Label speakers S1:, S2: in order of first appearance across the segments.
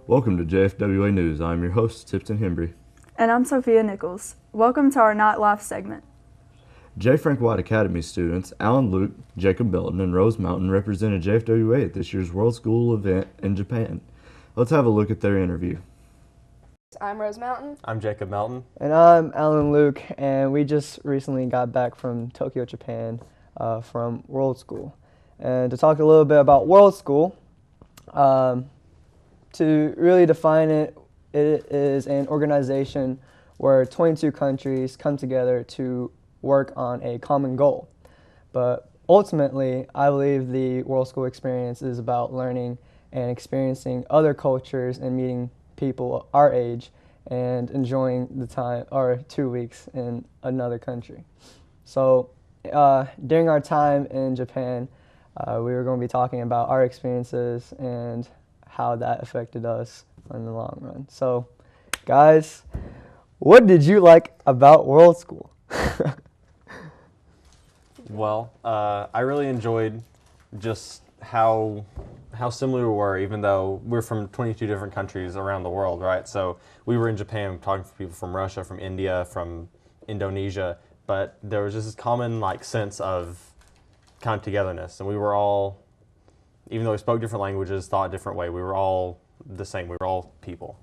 S1: Welcome to JFWA News. I'm your host, Tipton Hembry.
S2: And I'm Sophia Nichols. Welcome to our Nightlife segment.
S1: J. Frank White Academy students Alan Luke, Jacob Belton, and Rose Mountain represented JFWA at this year's World School event in Japan. Let's have a look at their interview.
S3: I'm Rose Mountain.
S4: I'm Jacob Melton.
S5: And I'm Alan Luke, and we just recently got back from Tokyo, Japan, from World School. And to talk a little bit about World School, to really define it, it is an organization where 22 countries come together to work on a common goal. But ultimately, I believe the World School experience is about learning and experiencing other cultures and meeting people our age and enjoying the time, or 2 weeks in another country. So during our time in Japan, we were going to be talking about our experiences and how that affected us in the long run. So guys, what did you like about World School?
S4: Well, I really enjoyed just how similar we were, even though we're from 22 different countries around the world, right? So we were in Japan talking to people from Russia, from India, from Indonesia, but there was just this common sense of kind of togetherness, and we were all, even though we spoke different languages, thought a different way, we were all the same. We were all people.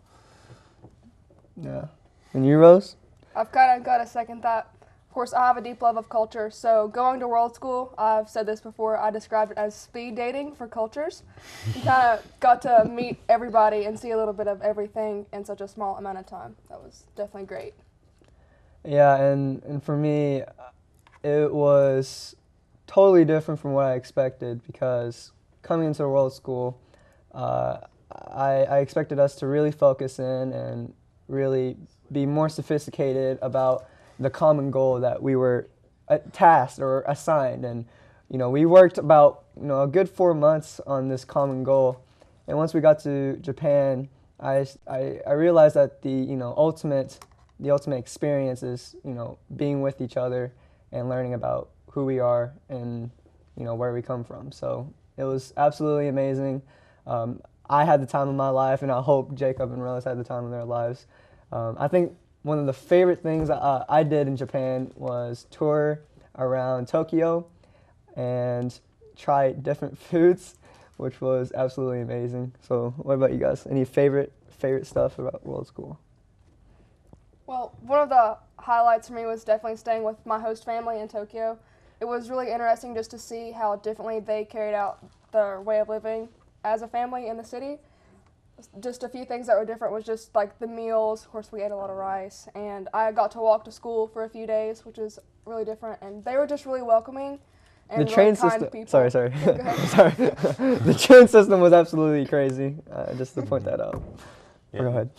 S5: Yeah. And you, Rose?
S3: I've kind of got to second that. Of course, I have a deep love of culture, so going to World School, I've said this before, I described it as speed dating for cultures. You kind of got to meet everybody and see a little bit of everything in such a small amount of time. That was definitely great.
S5: Yeah, and for me, it was totally different from what I expected, because coming into World School, I expected us to really focus in and really be more sophisticated about the common goal that we were tasked or assigned. And we worked about a good 4 months on this common goal. And once we got to Japan, I realized that the ultimate experience is being with each other and learning about who we are and where we come from. So it was absolutely amazing. I had the time of my life, and I hope Jacob and Rose had the time of their lives. I think one of the favorite things I did in Japan was tour around Tokyo and try different foods, which was absolutely amazing. So what about you guys? Any favorite stuff about World School?
S3: Well, one of the highlights for me was definitely staying with my host family in Tokyo. It was really interesting just to see how differently they carried out their way of living as a family in the city. Just a few things that were different was just the meals. Of course, we ate a lot of rice, and I got to walk to school for a few days, which is really different. And they were just really welcoming and
S5: The
S3: really
S5: train
S3: kind
S5: system.
S3: people.
S5: Sorry.
S3: Go ahead.
S5: Sorry. The train system was absolutely crazy. Just to point that out.
S4: Yeah.
S5: Go ahead.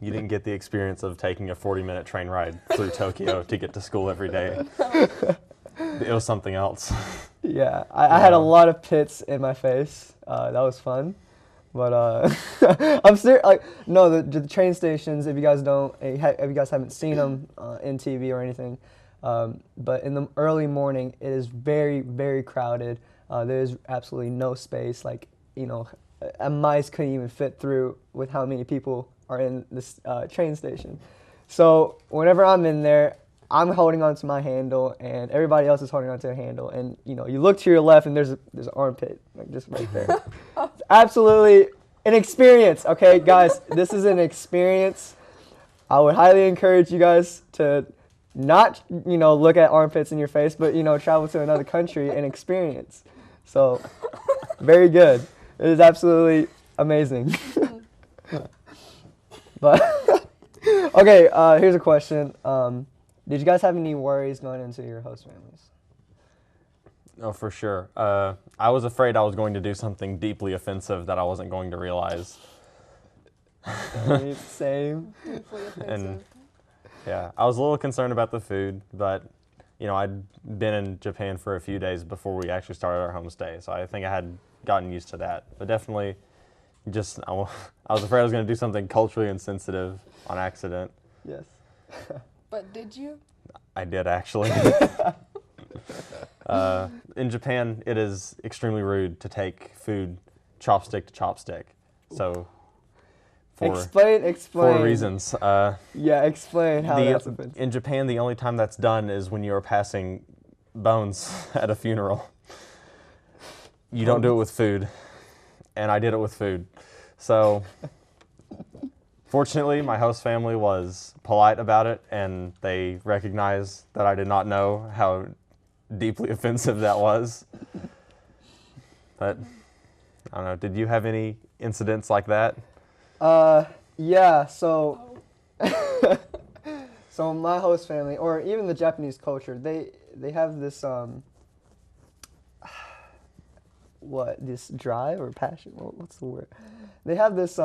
S4: You didn't get the experience of taking a 40-minute train ride through Tokyo to get to school every day. It was something else.
S5: Yeah, I had a lot of pits in my face. That was fun. But I'm serious. No, the train stations, if you guys haven't seen them in TV or anything, but in the early morning, it is very, very crowded. There's absolutely no space. A mice couldn't even fit through with how many people are in this train station. So whenever I'm in there, I'm holding onto my handle, and everybody else is holding onto their handle. And you look to your left, and there's an armpit just right there. It's absolutely an experience, okay, guys. This is an experience. I would highly encourage you guys to not look at armpits in your face, but travel to another country and experience. So very good. It is absolutely amazing. But okay, here's a question. Did you guys have any worries going into your host families?
S4: Oh, for sure. I was afraid I was going to do something deeply offensive that I wasn't going to realize.
S5: Same.
S3: Deeply offensive.
S4: And yeah, I was a little concerned about the food, but I'd been in Japan for a few days before we actually started our homestay, so I think I had gotten used to that. But definitely, I was afraid I was going to do something culturally insensitive on accident.
S5: Yes.
S3: But did you?
S4: I did, actually. In Japan, it is extremely rude to take food chopstick to chopstick. So for
S5: Explain.
S4: for reasons.
S5: Yeah, explain how that's a bit.
S4: In Japan, the only time that's done is when you are passing bones at a funeral. You don't do it with food, and I did it with food. So, fortunately, my host family was polite about it, and they recognized that I did not know how deeply offensive that was. But, I don't know, did you have any incidents like that?
S5: Yeah, so so my host family, or even the Japanese culture, they have this this drive or passion? What's the word? They have this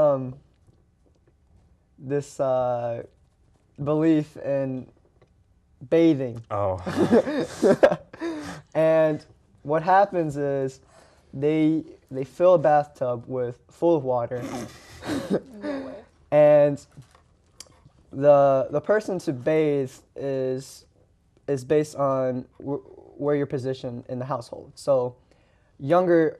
S5: belief in bathing.
S4: Oh.
S5: And what happens is they fill a bathtub full of water.
S3: No way.
S5: And the person to bathe is based on where you're positioned in the household. So younger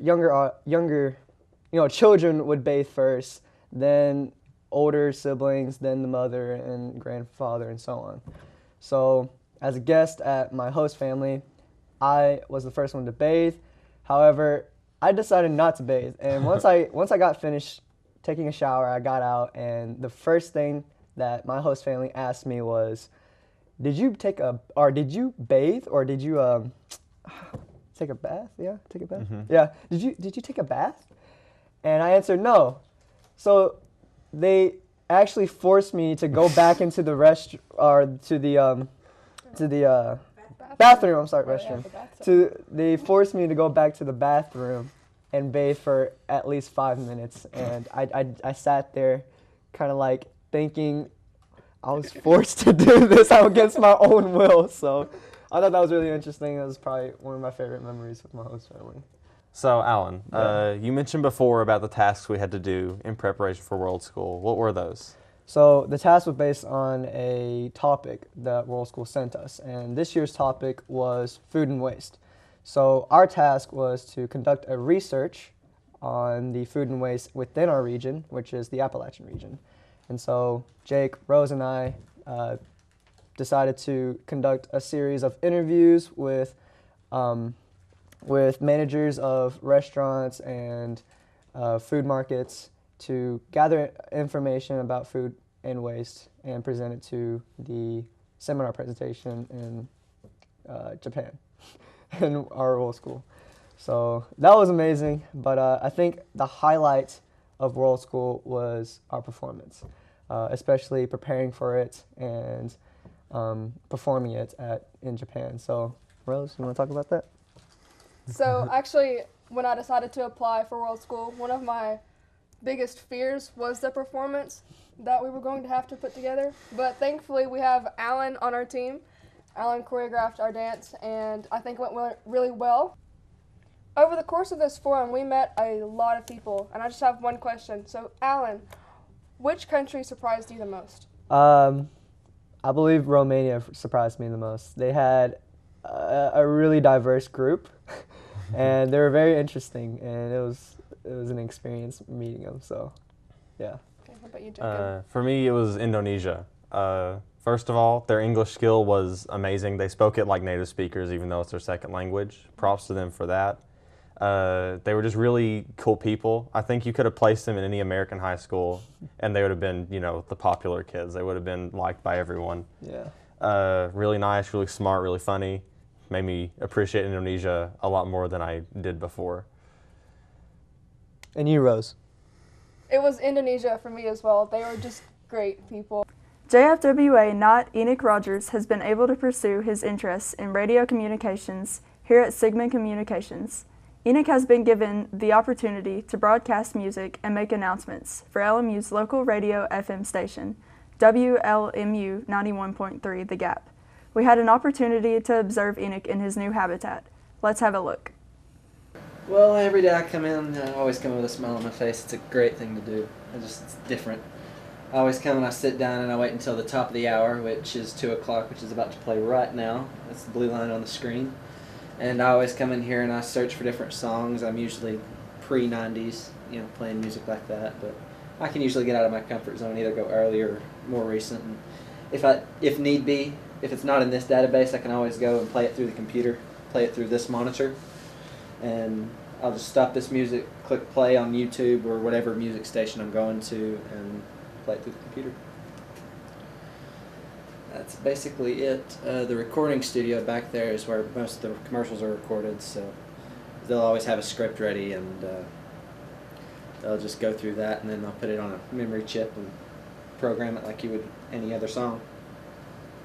S5: children would bathe first, then older siblings, then the mother and grandfather, and so on. So as a guest at my host family, I was the first one to bathe. However, I decided not to bathe, and once I got finished taking a shower, I got out, and the first thing that my host family asked me was, did you bathe, or did you take a bath? Yeah, take a bath.
S4: Mm-hmm.
S5: Yeah, did you take a bath? And I answered no. So they actually forced me to go back into the bathroom. I'm sorry, restroom. They forced me to go back to the bathroom and bathe for at least 5 minutes, and I sat there, kind of like thinking I was forced to do this against my own will. So I thought that was really interesting. It was probably one of my favorite memories with my host family.
S4: So, Alan, you mentioned before about the tasks we had to do in preparation for World School. What were those?
S5: So the task was based on a topic that World School sent us, and this year's topic was food and waste. So our task was to conduct a research on the food and waste within our region, which is the Appalachian region. And so Jake, Rose, and I decided to conduct a series of interviews with managers of restaurants and food markets to gather information about food and waste and present it to the seminar presentation in Japan in our World School. So that was amazing, but I think the highlight of World School was our performance, especially preparing for it and performing it in Japan. So Rose, you want to talk about that?
S3: So actually, when I decided to apply for World School, one of my biggest fears was the performance that we were going to have to put together. But thankfully, we have Alan on our team. Alan choreographed our dance, and I think it went really well. Over the course of this forum, we met a lot of people, and I just have one question. So, Alan, which country surprised you the most?
S5: I believe Romania surprised me the most. They had a really diverse group, and they were very interesting, and it was an experience meeting them. So, yeah.
S3: Okay, how about you, Jacob?
S4: For me, it was Indonesia. First of all, their English skill was amazing. They spoke it like native speakers, even though it's their second language. Props to them for that. They were just really cool people. I think you could have placed them in any American high school, and they would have been, the popular kids. They would have been liked by everyone.
S5: Yeah.
S4: Really nice, really smart, really funny. Made me appreciate Indonesia a lot more than I did before.
S5: And you, Rose?
S3: It was Indonesia for me as well. They were just great people.
S2: JFWA Knott Enoch Rogers has been able to pursue his interests in radio communications here at Sigma Communications. Enoch has been given the opportunity to broadcast music and make announcements for LMU's local radio FM station, WLMU 91.3 The Gap. We had an opportunity to observe Enoch in his new habitat. Let's have a look.
S6: Well, every day I come in, I always come with a smile on my face. It's a great thing to do. It's different. I always come and I sit down and I wait until the top of the hour, which is 2 o'clock, which is about to play right now. That's the blue line on the screen. And I always come in here and I search for different songs. I'm usually pre-90s, playing music like that. But I can usually get out of my comfort zone, either go early or more recent. And if need be, if it's not in this database, I can always go and play it through the computer, play it through this monitor, and I'll just stop this music, click play on YouTube or whatever music station I'm going to, and play it through the computer. That's basically it. The recording studio back there is where most of the commercials are recorded, so they'll always have a script ready, and they'll just go through that, and then they'll put it on a memory chip and program it like you would any other song.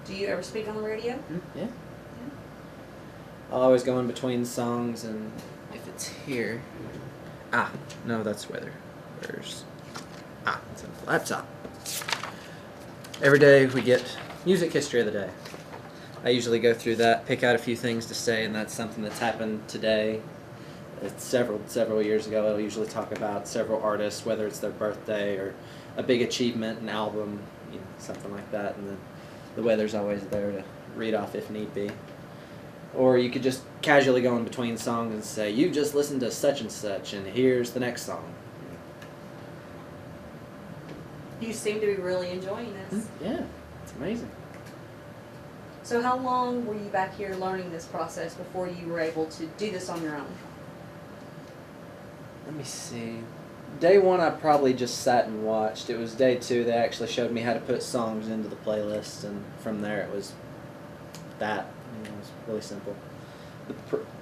S7: Do you ever speak on the radio?
S6: Yeah. I'll always go in between songs, and if it's here... no, that's weather. It's on the laptop. Every day we get music history of the day. I usually go through that, pick out a few things to say, and that's something that's happened today. It's several years ago. I'll usually talk about several artists, whether it's their birthday or a big achievement, an album, something like that, and then the weather's always there to read off if need be. Or you could just casually go in between songs and say, you just listened to such and such, and here's the next song.
S7: You seem to be really enjoying this.
S6: Yeah, it's amazing.
S7: So how long were you back here learning this process before you were able to do this on your own?
S6: Let me see. Day one, I probably just sat and watched. It was day two, they actually showed me how to put songs into the playlist, and from there it was that. It was really simple.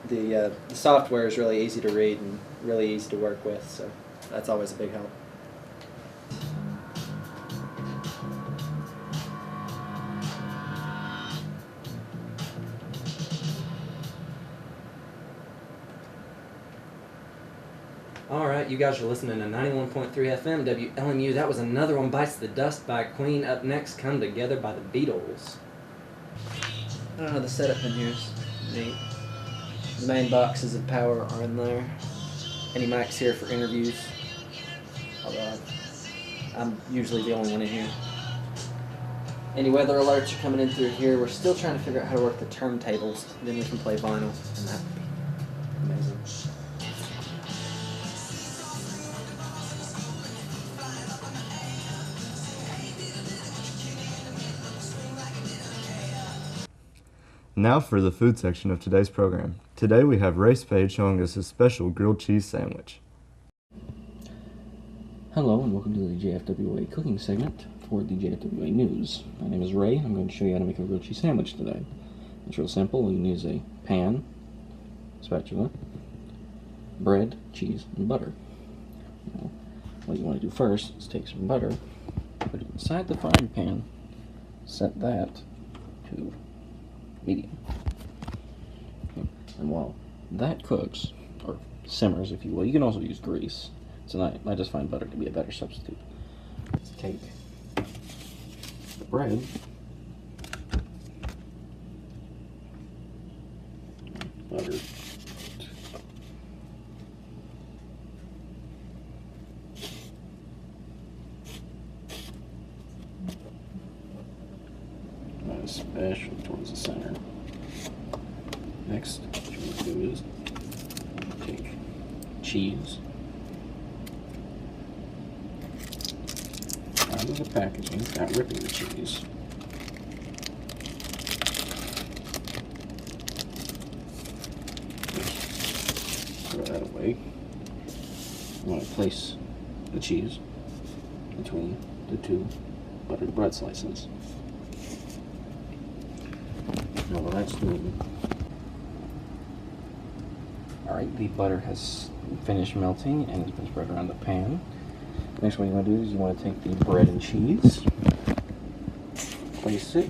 S6: The software is really easy to read and really easy to work with, so that's always a big help. Alright, you guys are listening to 91.3 FM WLMU. That was Another One Bites the Dust by Queen. Up next, Come Together by the Beatles. The setup in here is neat. The main boxes of power are in there. Any mics here for interviews. Although I'm usually the only one in here. Any weather alerts are coming in through here. We're still trying to figure out how to work the turntables. Then we can play vinyl, and that would be amazing.
S1: Now for the food section of today's program. Today we have Ray Spade showing us his special grilled cheese sandwich.
S8: Hello and welcome to the JFWA cooking segment for the JFWA News. My name is Ray and I'm going to show you how to make a grilled cheese sandwich today. It's real simple. You can use a pan, spatula, bread, cheese, and butter. Now, what you want to do first is take some butter, put it inside the frying pan, set that to medium. And while that cooks, or simmers if you will, you can also use grease. So I just find butter to be a better substitute. Let's take the bread, butter, special towards the center. Next, what you want to do is take cheese out of the packaging without ripping the cheese. Throw that away. You want to place the cheese between the two buttered bread slices. Now while that's doing, alright, the butter has finished melting and it's been spread around the pan. Next, what you want to do is you want to take the bread and cheese, place it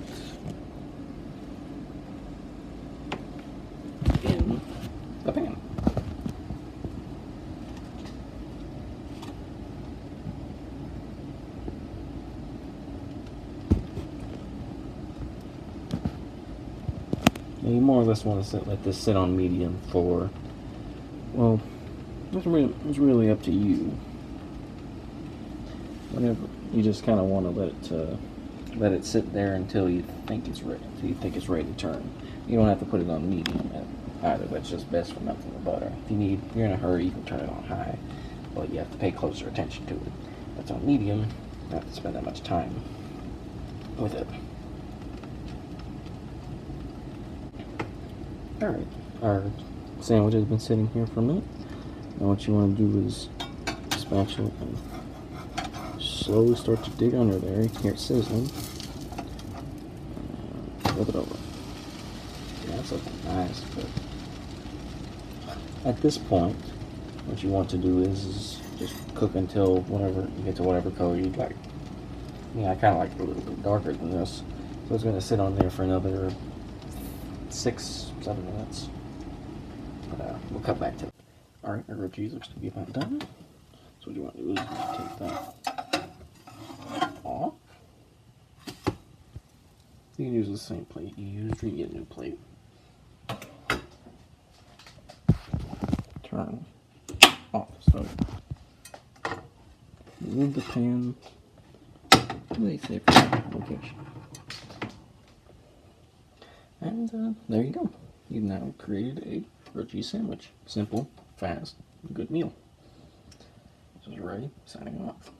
S8: in the pan. Now you more or less want to let this sit on medium for, well, it's really up to you. Whenever you just kind of want to let it sit there until you think it's ready, to turn. You don't have to put it on medium either. That's just best for melting the butter. If you're in a hurry, you can turn it on high, but you have to pay closer attention to it. that's on medium, not to spend that much time with it. Alright, our sandwich has been sitting here for a minute. Now what you want to do is spatula and slowly start to dig under there. You can hear it sizzling. Flip it over. Yeah, that's looking nice, but at this point, what you want to do is just cook until whatever you get to whatever color you'd like. Yeah, I kind of like it a little bit darker than this, so it's going to sit on there for another 6-7 minutes. But we'll cut back to it. All right, our grilled cheese looks to be about done. So what you want to do is take that off. You can use the same plate you used, or you get a new plate. Turn off. So move the pan to a safe location. And there you go. You've now created a grilled cheese sandwich. Simple, fast, good meal. This is Ray, signing off.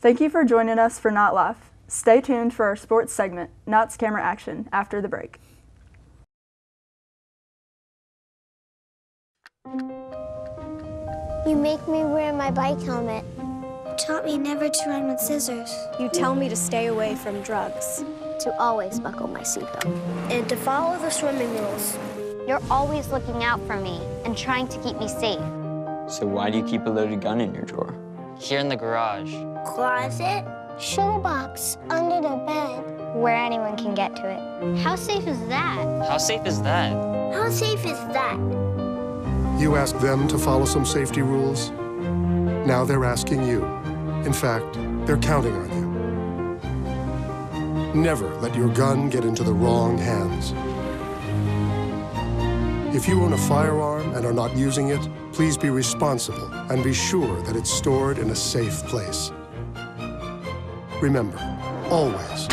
S2: Thank you for joining us for Not Life. Stay tuned for our sports segment, Knott's Camera Action, after the break.
S9: You make me wear my bike helmet. Taught me never to run with scissors.
S10: You tell me to stay away from drugs.
S9: To always buckle my seatbelt.
S10: And to follow the swimming rules.
S11: You're always looking out for me and trying to keep me safe.
S12: So why do you keep a loaded gun in your drawer?
S11: Here in the garage.
S9: Closet. Shoebox under the bed.
S11: Where anyone can get to it.
S9: How safe is that?
S11: How safe is that?
S9: How safe is that?
S13: You asked them to follow some safety rules. Now they're asking you. In fact, they're counting on you. Never let your gun get into the wrong hands. If you own a firearm and are not using it, please be responsible and be sure that it's stored in a safe place. Remember, always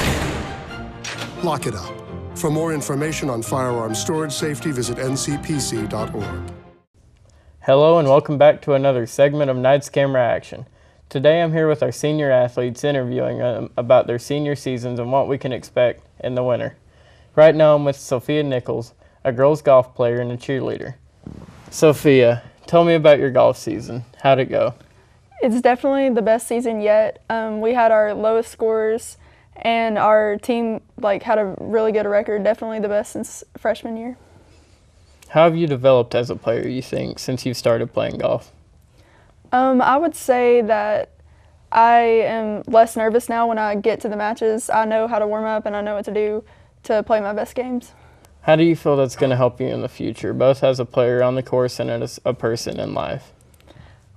S13: lock it up. For more information on firearm storage safety, visit ncpc.org.
S5: Hello and welcome back to another segment of Knight's Camera Action. Today I'm here with our senior athletes interviewing them about their senior seasons and what we can expect in the winter. Right now I'm with Sophia Nichols, a girls golf player and a cheerleader. Sophia, tell me about your golf season. How'd it go?
S2: It's definitely the best season yet. We had our lowest scores, and our team had a really good record, definitely the best since freshman year.
S5: How have you developed as a player, you think, since you started playing golf?
S2: I would say that I am less nervous now when I get to the matches. I know how to warm up and I know what to do to play my best games.
S5: How do you feel that's going to help you in the future, both as a player on the course and as a person in life?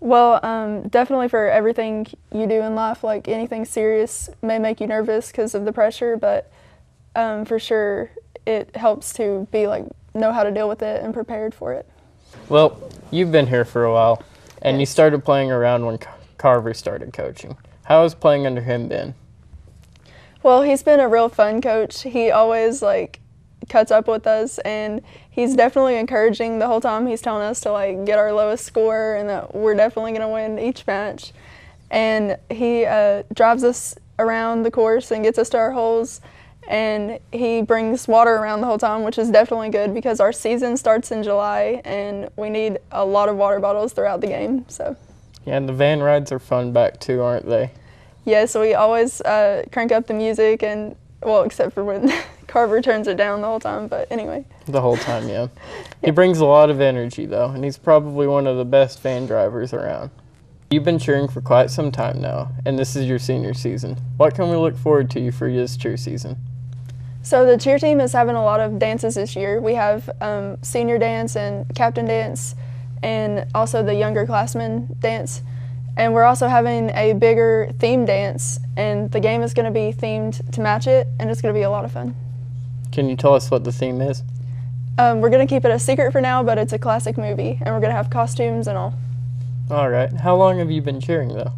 S2: Well, definitely for everything you do in life, anything serious may make you nervous because of the pressure, but for sure it helps to be know how to deal with it and prepared for it.
S5: Well, you've been here for a while, and
S2: yes.
S5: You started playing around when Carver started coaching. How has playing under him been?
S2: Well, he's been a real fun coach. He always cuts up with us, and he's definitely encouraging the whole time. He's telling us to get our lowest score and that we're definitely going to win each match. And he drives us around the course and gets us to our holes, and he brings water around the whole time, which is definitely good because our season starts in July and we need a lot of water bottles throughout the game. So
S5: yeah, and the van rides are fun back too, aren't they?
S2: yeah, so we always crank up the music, and well, except for when Carver turns it down the whole time, but anyway. The whole time, yeah. He brings a lot of energy, though, and he's probably one of the best fan drivers around. You've been cheering for quite some time now, and this is your senior season. What can we look forward to for this cheer season? So the cheer team is having a lot of dances this year. We have senior dance and captain dance, and also the younger classmen dance. And we're also having a bigger theme dance, and the game is going to be themed to match it, and it's going to be a lot of fun. Can you tell us what the theme is? We're going to keep it a secret for now, but it's a classic movie, and we're going to have costumes and all. All right. How long have you been cheering, though?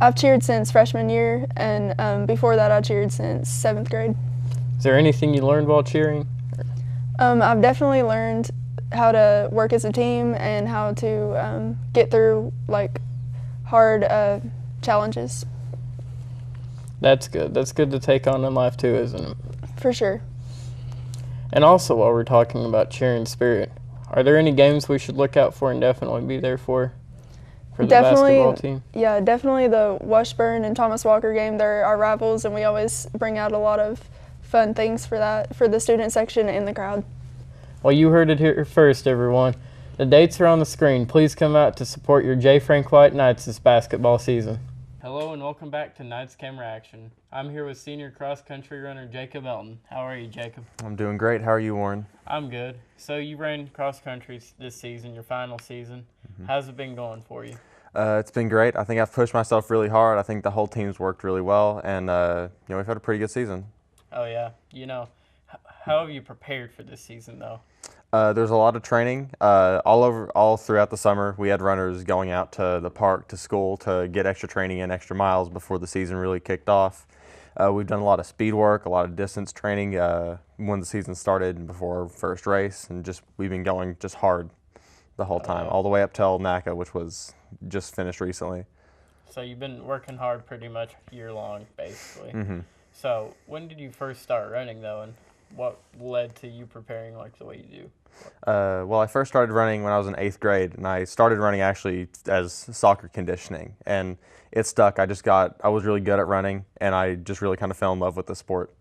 S2: I've cheered since freshman year, and before that I cheered since 7th grade. Is there anything you learned while cheering? I've definitely learned how to work as a team and how to get through hard challenges.
S14: That's good. That's good to take on in life too, isn't it?
S2: For sure.
S14: And also, while we're talking about cheering spirit, are there any games we should look out for and definitely be there for the basketball team?
S2: Yeah, definitely the Washburn and Thomas Walker game. They're our rivals, and we always bring out a lot of fun things for the student section and the crowd.
S14: Well, you heard it here first, everyone. The dates are on the screen. Please come out to support your J. Frank White Knights this basketball season. Hello and welcome back to Knights Camera Action. I'm here with senior cross-country runner Jacob Elton. How are you, Jacob?
S4: I'm doing great. How are you, Warren?
S14: I'm good. So you ran cross-country this season, your final season. How's it been going for you?
S4: It's been great. I think I've pushed myself really hard. I think the whole team's worked really well, and we've had a pretty good season.
S14: Oh, yeah. How have you prepared for this season, though?
S4: There's a lot of training. All throughout the summer, we had runners going out to the park, to school, to get extra training and extra miles before the season really kicked off. We've done a lot of speed work, a lot of distance training when the season started and before our first race, and we've been going just hard the whole time, all the way up till NACA, which was just finished recently.
S14: So you've been working hard pretty much year long, basically.
S4: Mm-hmm.
S14: So when did you first start running, though, and what led to you preparing like the way you do?
S4: Well, I first started running when I was in 8th grade, and I started running actually as soccer conditioning, and it stuck. I was really good at running, and I just really kind of fell in love with the sport.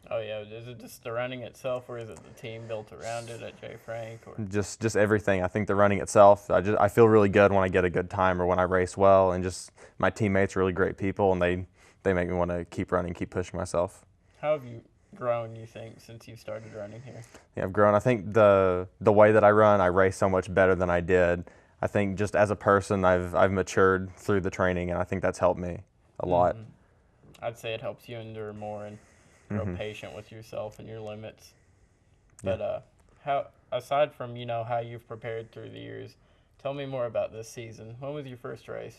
S14: Oh, yeah. Is it just the running itself, or is it the team built around it at J. Frank? Or?
S4: Just everything. I think the running itself, I feel really good when I get a good time or when I race well, and just my teammates are really great people, and they make me want to keep running, keep pushing myself.
S14: How have you grown, you think, since you started running here?
S4: Yeah, I've grown. I think the way that I run, I race so much better than I did. I think just as a person, I've matured through the training, and I think that's helped me a lot.
S14: I'd say it helps you endure more and grow patient with yourself and your limits. But how, aside from how you've prepared through the years, tell me more about this season. When was your first race?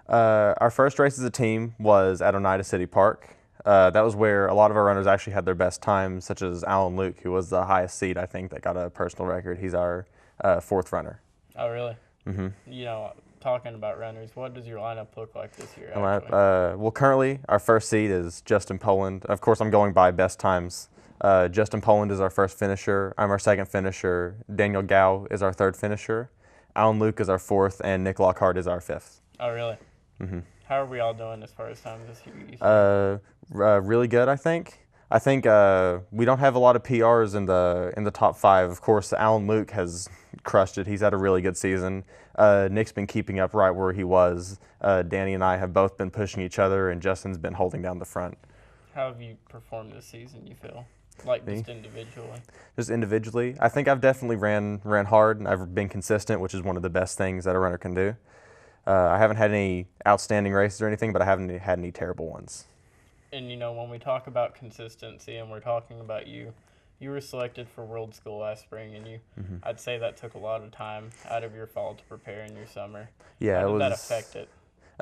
S4: Our first race as a team was at Oneida City Park. That was where a lot of our runners actually had their best times, such as Alan Luke, who was the highest seed, I think, that got a personal record. He's our 4th runner.
S14: Oh, really? Mm-hmm. Talking about runners, what does your lineup look like this year?
S4: Well, currently, our first seed is Justin Poland. Of course, I'm going by best times. Justin Poland is our first finisher. I'm our second finisher. Daniel Gao is our third finisher. Alan Luke is our 4th, and Nick Lockhart is our 5th.
S14: Oh, really? Mm-hmm. How are we all doing as far as times this year?
S4: Really good, I think. I think we don't have a lot of PRs in the top 5. Of course, Alan Luke has crushed it. He's had a really good season. Nick's been keeping up right where he was. Danny and I have both been pushing each other, and Justin's been holding down the front.
S14: How have you performed this season, you feel? Like just individually?
S4: Just individually. I think I've definitely ran hard, and I've been consistent, which is one of the best things that a runner can do. I haven't had any outstanding races or anything, but I haven't had any terrible ones.
S14: And when we talk about consistency and we're talking about you were selected for World School last spring, and I'd say that took a lot of time out of your fall to prepare in your summer.
S4: Yeah,
S14: How did that affect it?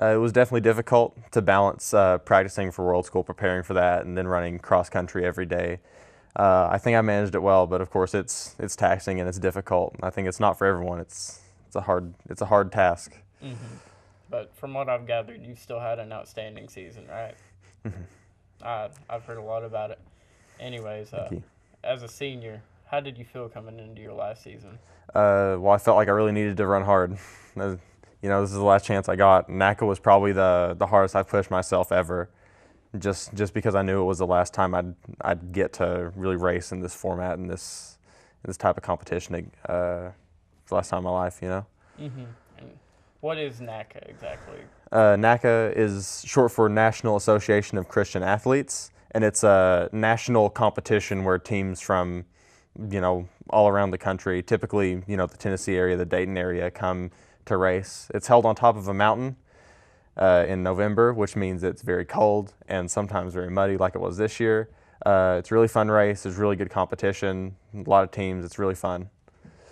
S4: It was definitely difficult to balance practicing for World School, preparing for that, and then running cross country every day. I think I managed it well, but of course it's taxing and it's difficult. I think it's not for everyone. It's a hard task.
S14: Mm-hmm. But from what I've gathered, you still had an outstanding season, right? Mm-hmm. I've heard a lot about it. Anyways, as a senior, how did you feel coming into your last season?
S4: Well, I felt like I really needed to run hard. This is the last chance I got. NACA was probably the hardest I've pushed myself ever, just because I knew it was the last time I'd get to really race in this format and this type of competition. It's the last time in my life,
S14: Mm-hmm. And what is NACA exactly?
S4: NACA is short for National Association of Christian Athletes, and it's a national competition where teams from, all around the country, typically, the Tennessee area, the Dayton area, come to race. It's held on top of a mountain in November, which means it's very cold and sometimes very muddy like it was this year. It's a really fun race. There's really good competition, a lot of teams. It's really fun.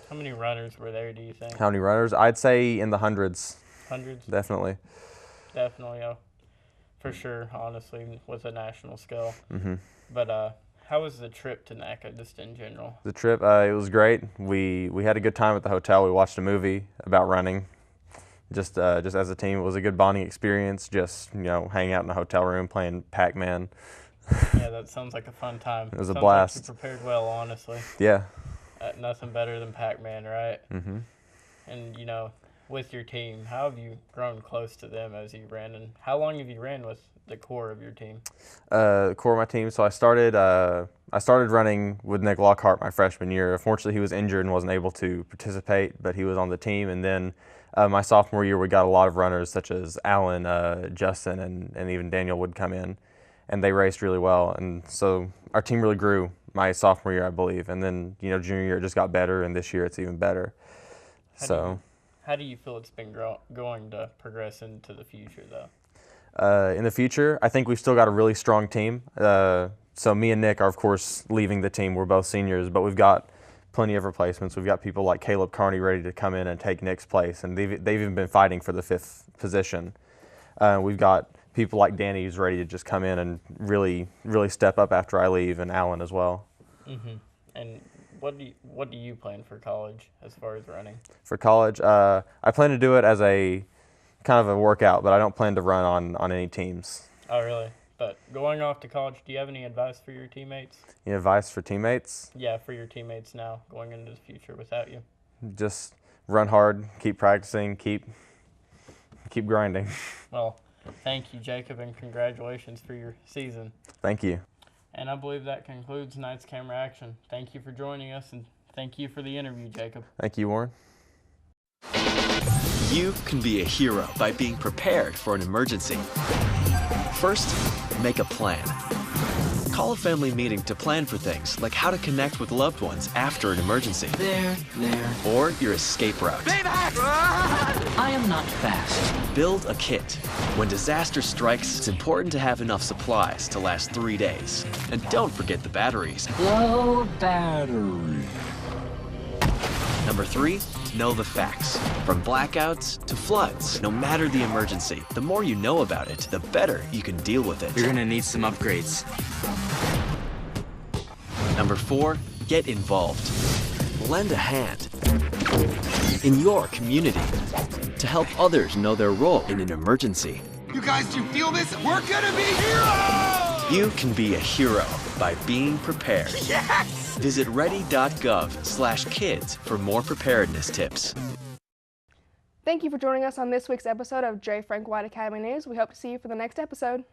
S14: How many runners were there, do you think?
S4: How many runners? I'd say in the hundreds.
S14: Hundreds?
S4: Definitely.
S14: Definitely, for sure, honestly, with a national scale.
S4: Mm-hmm.
S14: But how was the trip to NACA, just in general?
S4: The trip, it was great. We had a good time at the hotel. We watched a movie about running. just as a team. It was a good bonding experience, just, you know, hanging out in a hotel room playing Pac-Man.
S14: Yeah, that sounds like a fun time.
S4: It was a
S14: sounds
S4: blast.
S14: Like you prepared well, honestly.
S4: Yeah.
S14: Nothing better than Pac-Man, right?
S4: Mm-hmm.
S14: And, you know, with your team, how have you grown close to them as you ran, and how long have you ran with the core of your team?
S4: Core of my team. So I started running with Nick Lockhart my freshman year. Unfortunately, he was injured and wasn't able to participate, but he was on the team. And then my sophomore year, we got a lot of runners such as Alan, Justin, and even Daniel would come in, and they raced really well. And so our team really grew my sophomore year, I believe. And then, you know, junior year it just got better, and this year it's even better.
S14: How do you feel it's been going to progress into the future, though?
S4: In the future, I think we've still got a really strong team. So me and Nick are, of course, leaving the team. We're both seniors, but we've got plenty of replacements. We've got people like Caleb Carney ready to come in and take Nick's place, and they've even been fighting for the 5th position. We've got people like Danny who's ready to just come in and really step up after I leave, and Alan as well.
S14: Mm-hmm. And what do you plan for college as far as running? For
S4: college, I plan to do it as a kind of a workout, but I don't plan to run on any teams.
S14: Oh, really? But going off to college, do you have any advice for your teammates?
S4: Any advice for teammates?
S14: Yeah, for your teammates now, going into the future without you.
S4: Just run hard, keep practicing, keep grinding.
S14: Well, thank you, Jacob, and congratulations for your season.
S4: Thank you.
S14: And I believe that concludes tonight's camera action. Thank you for joining us, and thank you for the interview, Jacob.
S4: Thank you, Warren.
S15: You can be a hero by being prepared for an emergency. First, make a plan. Call a family meeting to plan for things like how to connect with loved ones after an emergency. There. Or your escape route. I am not fast. Build a kit. When disaster strikes, it's important to have enough supplies to last 3 days. And don't forget the batteries. Low battery. Number 3, know the facts. From blackouts to floods, no matter the emergency, the more you know about it, the better you can deal with it. You're gonna need some upgrades. Number 4, get involved. Lend a hand in your community to help others know their role in an emergency.
S16: You guys, do you feel this? We're gonna be heroes!
S15: You can be a hero by being prepared.
S16: Yes!
S15: Visit ready.gov/kids for more preparedness tips.
S3: Thank you for joining us on this week's episode of J. Frank White Academy News. We hope to see you for the next episode.